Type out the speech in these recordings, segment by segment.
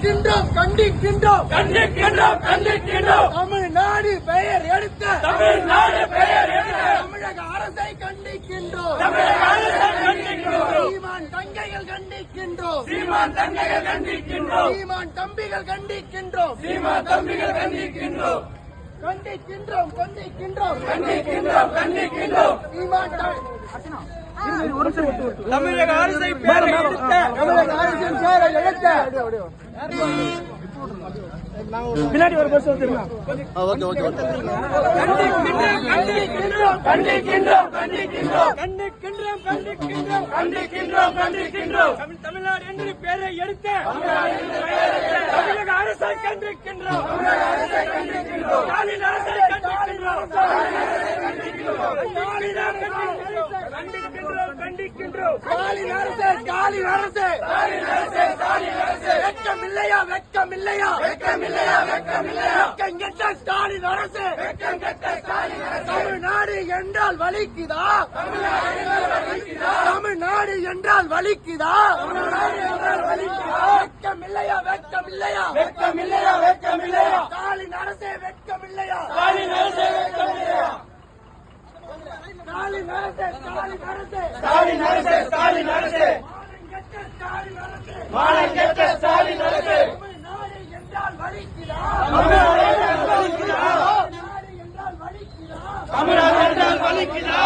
கண்டிக்கின்றோம் கண்டிக்கின்றோம் கண்டிக்கின்றோம் கண்டிக்கின்றோம் தமிழ்நாடு பெயர் எடுத்த தமிழக அரசை கண்டிக்கின்றோம் சீமான் தங்கைகள் கண்டிக்கின்றோம் சீமான் தம்பிகள் கண்டிக்கின்றோம் கண்டிக்கின்றோம் சீமான் தமிழக அரசை பேரை எடுத்த பின்னாடி ஒரு பஸ் வந்துருக்கோம். தமிழ்நாடு என்று பேரை எடுத்த தமிழக அரசை கண்டிக்கின்றோம். தமிழ்நாடு என்றால் வலிக்குதா? தமிழ்நாடு என்றால் வலிக்குதா? வெக்கமில்லையா? ஸ்டாலின் அரசே வெட்கமில்லையா? மானங்கெட்ட ஸ்டாலின் அரசே தமிழ்நாடு என்றால் வலிக்குதா?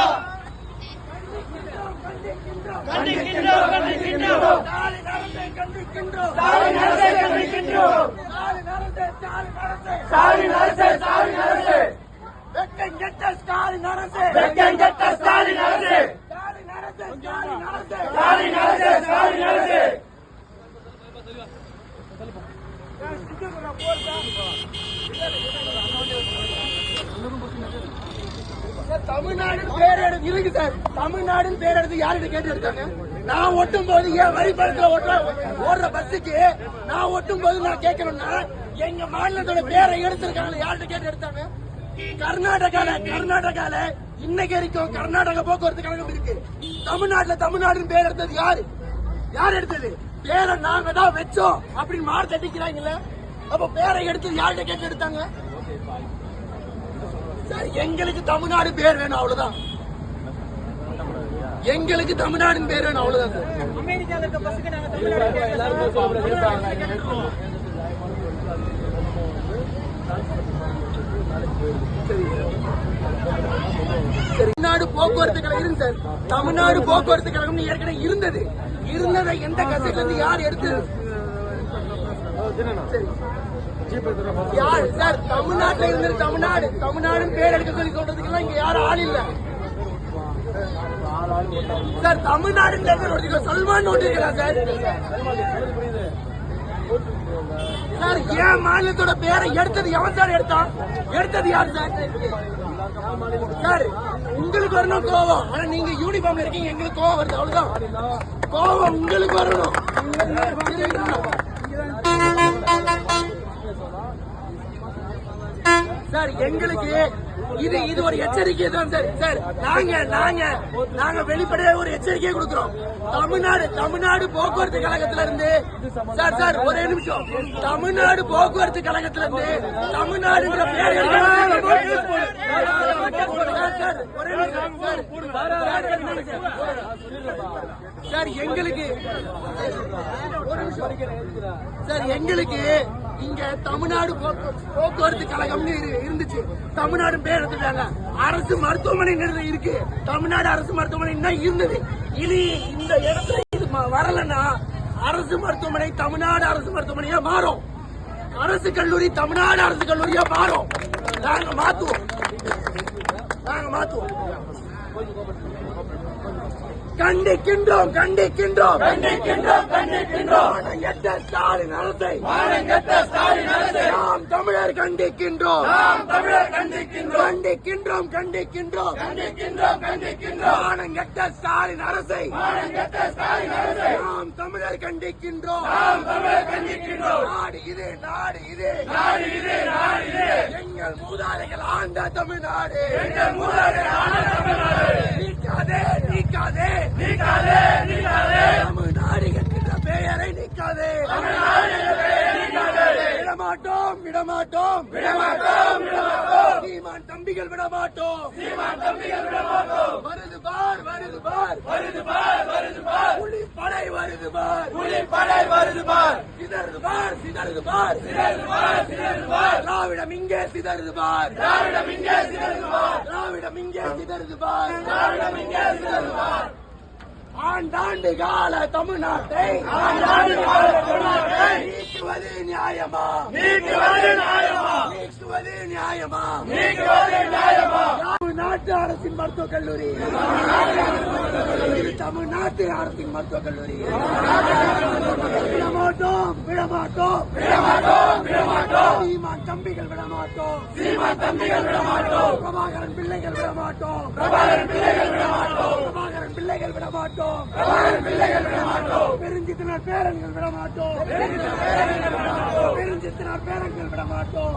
தமிழ்நாடு பேர் இருக்கு சார். தமிழ்நாடு பேர் எடுத்து யார்கிட்ட கேட்டு எடுத்தாங்க? நான் ஒட்டும் போது ஏன் வரிப்படத்துல ஓடுற பஸ்ஸுக்கு நான் ஒட்டும் போது நான் கேட்கணும்னா எங்க மாநிலத்தோட பேரை எடுத்திருக்காங்க. யார்கிட்ட கேட்டு எடுத்தாங்க? கர்நாடகால இன்னைக்கு வரைக்கும் கர்நாடக போக்குவரத்து கழகம் இருக்கு. தமிழ்நாடுன்னு பேர் எடுத்தது யார் எடுத்தது? பேரை நாங்க தான் வச்சோம் அப்படின்னு மாறு தட்டிக்கிறாங்கல்ல. அப்ப பேரை எடுத்தது யார்கிட்ட கேட்டு எடுத்தாங்க? சார், எங்களுக்கு தமிழ்நாடு பேர் வேணும், அவ்வளவுதான். எங்களுக்கு தமிழ்நாடு பேர் வேணும், அவ்வளவுதான் சார். தமிழ்நாடு போக்குவரத்து கழகம் இருக்கு சார். தமிழ்நாடு போக்குவரத்து கழகம் ஏற்கனவே இருந்ததை எந்த கசையில இருந்து யார் எடுத்து யார் சார்? தமிழ்நாட்டில் இருந்து தமிழ்நாடு பேர் எடுக்க சொல்லி சொல்றதுக்கெல்லாம் இங்க யாரும் ஆள் இல்ல சார். தமிழ்நாடு சல்மான் நோட்டிருக்கலாம் சார். சார், ஏன் மாநிலத்தோட பேரை எடுத்தது எவன் சார் எடுத்தது யார் சார்? சார், உங்களுக்கு வரணும் கோவம். ஆனா நீங்க யூனிஃபார்ம்ல இருக்கீங்க, எங்களுக்கு கோவம் வருது, அவ்வளவுதான். கோவம் உங்களுக்கு வரணும். சார், எங்களுக்கு இது ஒரு எச்சரிக்கை தான் சார். சார், நாங்க வெளிப்படையாக ஒரு எச்சரிக்கையை கொடுக்கிறோம். தமிழ்நாடு போக்குவரத்து கழகத்தில இருந்து சார் ஒரே நிமிஷம். தமிழ்நாடு போக்குவரத்து கழகத்தில இருந்து தமிழ்நாடுங்கிற பேர் சார் எங்களுக்கு இங்க தமிழ்நாடு போக்குவரத்து கழகம்னு இருந்துச்சு. தமிழ்நாடு பேர் எடுத்துட்டாங்க. அரசு மருத்துவமனை இருக்கு. தமிழ்நாடு அரசு மருத்துவமனை தான் இருந்தது. இனி இந்த இடத்துல இது வரலன்னா அரசு மருத்துவமனை தமிழ்நாடு அரசு மருத்துவமனையா மாறும். அரசு கல்லூரி தமிழ்நாடு அரசு கல்லூரியா மாறும். நாங்க மாத்துவோம். கண்டிக்கின்றோம் ஸ்டாலின் அரசை நாம் தமிழர் கண்டிக்கின்றோம். மானங்கெட்ட ஸ்டாலின் அரசை நாம் தமிழர் கண்டிக்கின்றோம். நாடு இது எங்கள் மூதாதைகள் ஆண்ட தமிழ்நாடு. நீக்காதே தமிழ்நாடு என்கின்ற பெயரை நீக்காதே. விடமாட்டோம் விடமாட்டோம் விடமாட்டோம் விடமாட்டோம் சீமான் தம்பிகள் விடமாட்டோம் சீமான் தம்பிகள் விடமாட்டோம் வருது பார் வருது பார் வருது பார் வருது பார் புலிப்படை வருது பார் புலிப்படை வருது பார் சிதறுது பார் சிதறுது பார் சிதறுது பார் சிதறுது பார் திராவிடம் இங்கே சிதறுது பார் திராவிடம் இங்கே சிதறுது பார் திராவிடம் இங்கே சிதறுது பார் திராவிடம் இங்கே சிதறுது பார் ஆண்டாண்டு கால தமிழ்நாட்டை நீக்குவது நியாயமா நீக்குவது நியாயமா நீக்குவது நியாயமா நீக்குவது நியாயமா தமிழ்நாட்டு அரசின் மருத்துவக் கல்லூரி தமிழ்நாட்டு அரசின் மருத்துவக் கல்லூரி விடமாட்டோம் விடமாட்டோம் விடமாட்டோம் விடமாட்டோம் சீமான் தம்பிகள் விடமாட்டோம் சீமான் தம்பிகள் விடமாட்டோம் பிரபாகரன் பிள்ளைகள் விடமாட்டோம் பிரபாகரன் பிள்ளைகள் விடமாட்டோம் பிரபாகரன் பிள்ளைகள் விடமாட்டோம் பிரபாகரன் பிள்ளைகள் விடமாட்டோம் பெருஞ்சித்தினார் பேரன்கள் விடமாட்டோம் பெருஞ்சித்தினார் பேரன்கள் விடமாட்டோம்